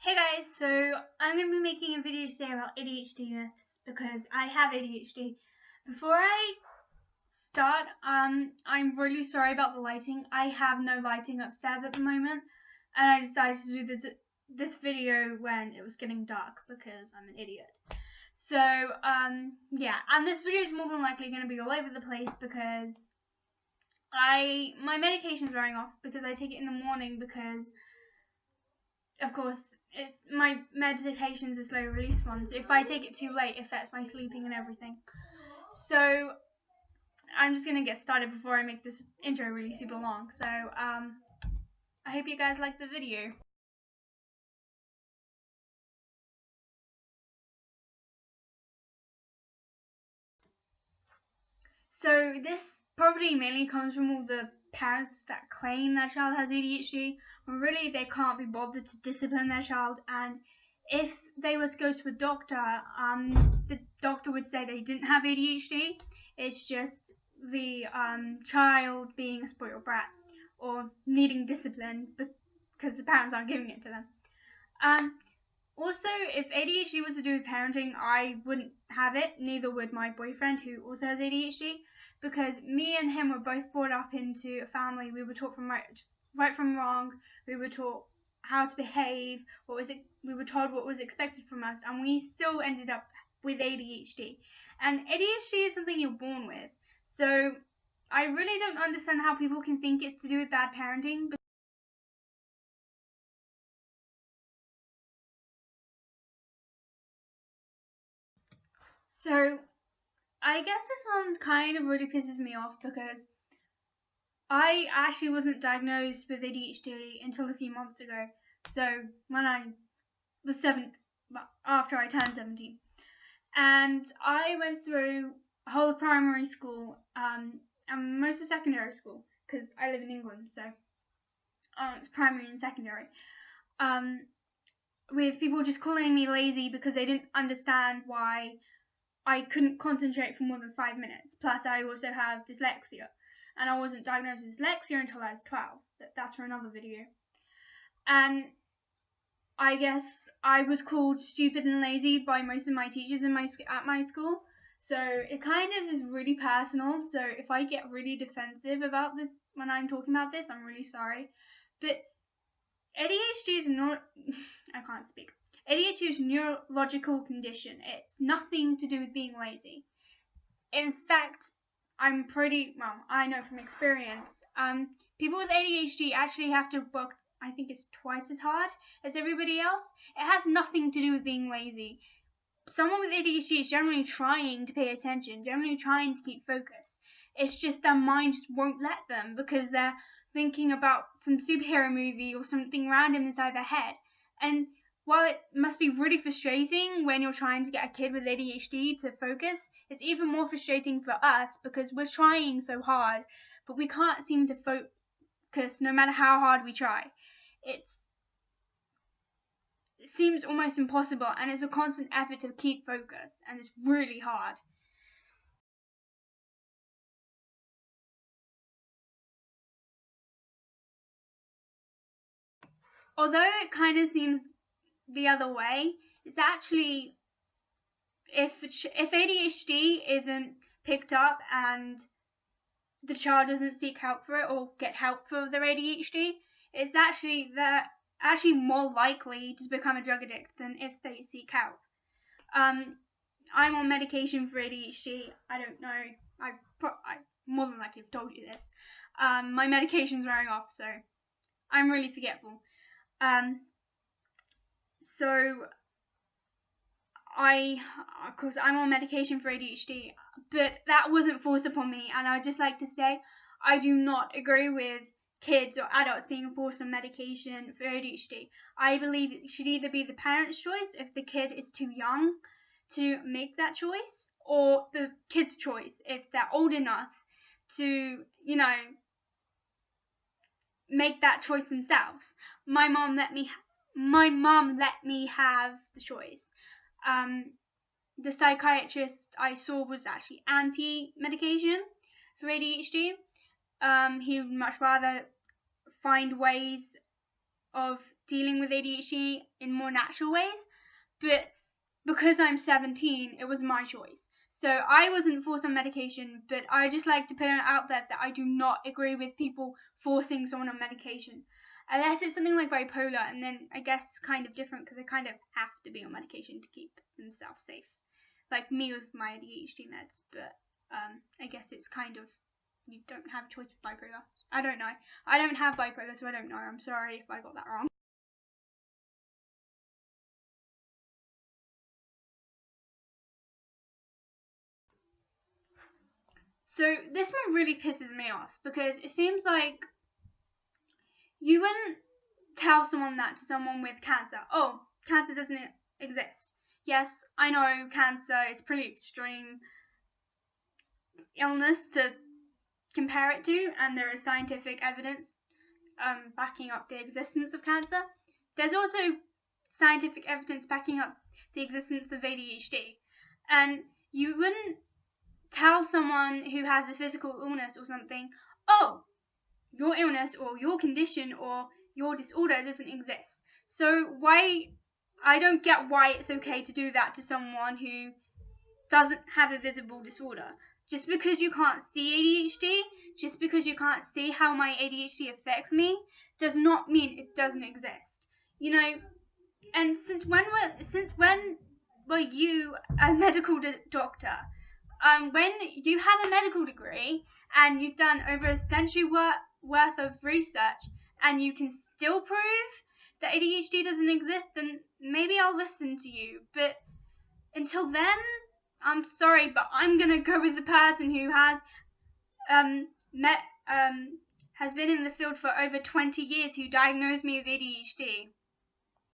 Hey guys, so I'm going to be making a video today about ADHD myths because I have ADHD. Before I start, I'm really sorry about the lighting. I have no lighting upstairs at the moment, and I decided to do this video when it was getting dark because I'm an idiot. So, yeah, and this video is more than likely going to be all over the place because my medication's wearing off because I take it in the morning because, of course, my medication's a slow release one, so if I take it too late, it affects my sleeping and everything. So I'm just gonna get started before I make this intro really super long. So I hope you guys like the video. So this probably mainly comes from all the parents that claim their child has ADHD, when really they can't be bothered to discipline their child, and if they were to go to a doctor, the doctor would say they didn't have ADHD. It's just the child being a spoiled brat or needing discipline because the parents aren't giving it to them. Also, if ADHD was to do with parenting, I wouldn't have it. Neither would my boyfriend, who also has ADHD, because me and him were both brought up into a family. We were taught from right from wrong. We were taught how to behave. We were told what was expected from us, and we still ended up with ADHD. And ADHD is something you're born with. So I really don't understand how people can think it's to do with bad parenting. So I guess this one kind of really pisses me off because I actually wasn't diagnosed with ADHD until a few months ago. So when I was after I turned 17, and I went through whole of primary school, and most of secondary school because I live in England, so it's primary and secondary. With people just calling me lazy because they didn't understand why I couldn't concentrate for more than 5 minutes. Plus, I also have dyslexia, and I wasn't diagnosed with dyslexia until I was 12. That's for another video. And I guess I was called stupid and lazy by most of my teachers at my school. So it kind of is really personal. So if I get really defensive about this when I'm talking about this, I'm really sorry. But ADHD is not. I can't speak. ADHD is a neurological condition. It's nothing to do with being lazy. In fact, I know from experience, people with ADHD actually have to work, I think it's twice as hard as everybody else. It has nothing to do with being lazy. Someone with ADHD is generally trying to pay attention, generally trying to keep focus. It's just their mind just won't let them because they're thinking about some superhero movie or something random inside their head. And while it must be really frustrating when you're trying to get a kid with ADHD to focus, it's even more frustrating for us because we're trying so hard, but we can't seem to focus no matter how hard we try. It seems almost impossible, and it's a constant effort to keep focus, and it's really hard. Although it kind of seems the other way, it's actually if ADHD isn't picked up and the child doesn't seek help for it or get help for their ADHD, it's actually they're actually more likely to become a drug addict than if they seek help. I'm on medication for ADHD. I don't know. I more than likely have told you this. My medication's wearing off, so I'm really forgetful. So of course, I'm on medication for ADHD, but that wasn't forced upon me, and I'd just like to say I do not agree with kids or adults being forced on medication for ADHD. I believe it should either be the parent's choice if the kid is too young to make that choice, or the kid's choice if they're old enough to, make that choice themselves. My mom let me have the choice. The psychiatrist I saw was actually anti-medication for ADHD. He would much rather find ways of dealing with ADHD in more natural ways, but because I'm 17, it was my choice. So I wasn't forced on medication, but I just like to put it out there that I do not agree with people forcing someone on medication. Unless it's something like bipolar, and then I guess it's kind of different because they kind of have to be on medication to keep themselves safe. Like me with my ADHD meds, but I guess it's kind of, you don't have a choice with bipolar. I don't know. I don't have bipolar, so I don't know. I'm sorry if I got that wrong. So this one really pisses me off because it seems like you wouldn't tell someone that to someone with cancer. Oh, cancer doesn't exist. Yes, I know cancer is pretty extreme illness to compare it to, and there is scientific evidence backing up the existence of cancer. There's also scientific evidence backing up the existence of ADHD, and you wouldn't tell someone who has a physical illness or something, oh, your illness or your condition or your disorder doesn't exist. So I don't get why it's okay to do that to someone who doesn't have a visible disorder. Just because you can't see ADHD, just because you can't see how my ADHD affects me, does not mean it doesn't exist. You know, and since when were you a medical doctor? When you have a medical degree and you've done over a century worth of research and you can still prove that ADHD doesn't exist, then maybe I'll listen to you. But until then, I'm sorry, but I'm gonna go with the person who has has been in the field for over 20 years who diagnosed me with ADHD.